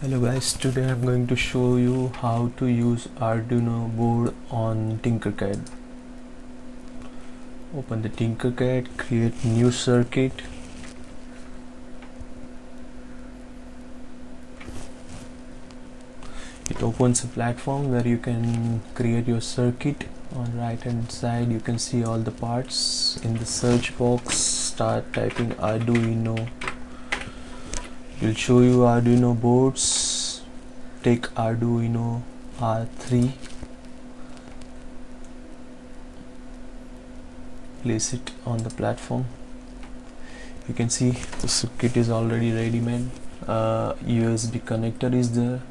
Hello guys, today I'm going to show you how to use Arduino board on Tinkercad. Open the Tinkercad, create new circuit. It opens a platform where you can create your circuit. On right hand side you can see all the parts. In the search box start typing Arduino. It will show you Arduino boards. Take Arduino R3, place it on the platform. You can see the circuit is already ready made. USB connector is there.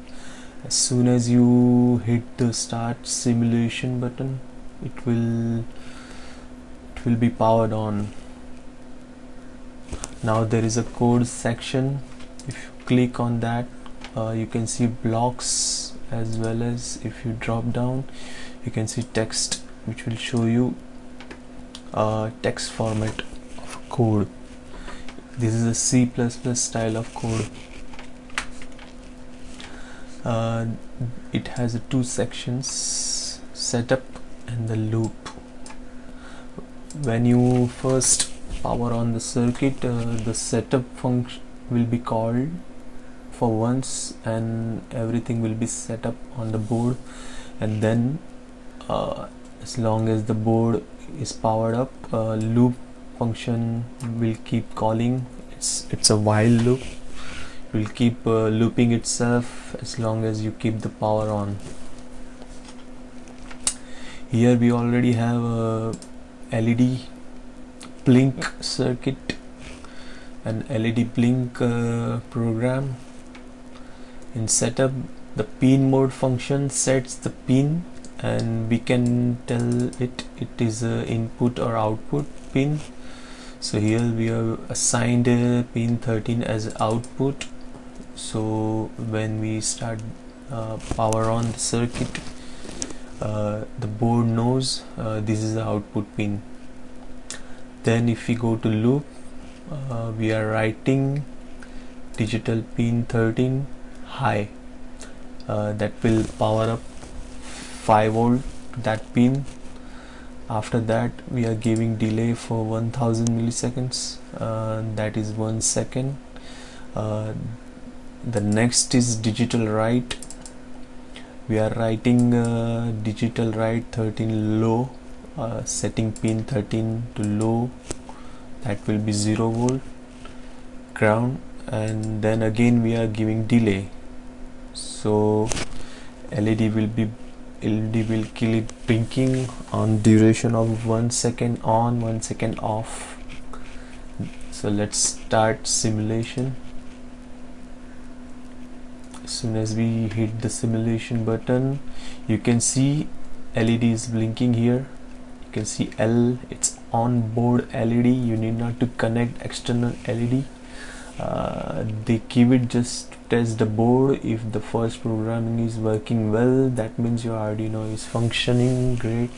As soon as you hit the start simulation button, it will be powered on. Now there is a code section. If you click on that, you can see blocks, as well as if you drop down you can see text, which will show you text format of code. This is a C++ style of code. It has two sections, setup and the loop. When you first power on the circuit, the setup function will be called for once and everything will be set up on the board, and then as long as the board is powered up, loop function will keep calling. It's a while loop. It will keep looping itself as long as you keep the power on. Here we already have a LED blink circuit, an LED blink program. In setup, the pin mode function sets the pin, and we can tell it is a input or output pin. So here we have assigned pin 13 as output. So when we start power on the circuit, the board knows this is the output pin. Then if we go to loop, we are writing digital pin 13 high. That will power up 5 volt that pin. After that we are giving delay for 1000 milliseconds, that is 1 second. The next is digital write. We are writing digital write 13 low, setting pin 13 to low. That will be 0 volt ground, and then again we are giving delay. So LED will keep blinking on duration of 1 second on, 1 second off. So let's start simulation. As soon as we hit the simulation button, you can see LED is blinking here. You can see L, it's onboard LED. You need not to connect external LED. They keep it just to test the board. If the first programming is working well, that means your Arduino is functioning great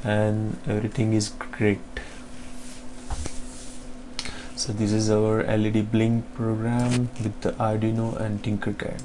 and everything is great. So this is our LED blink program with the Arduino and Tinkercad.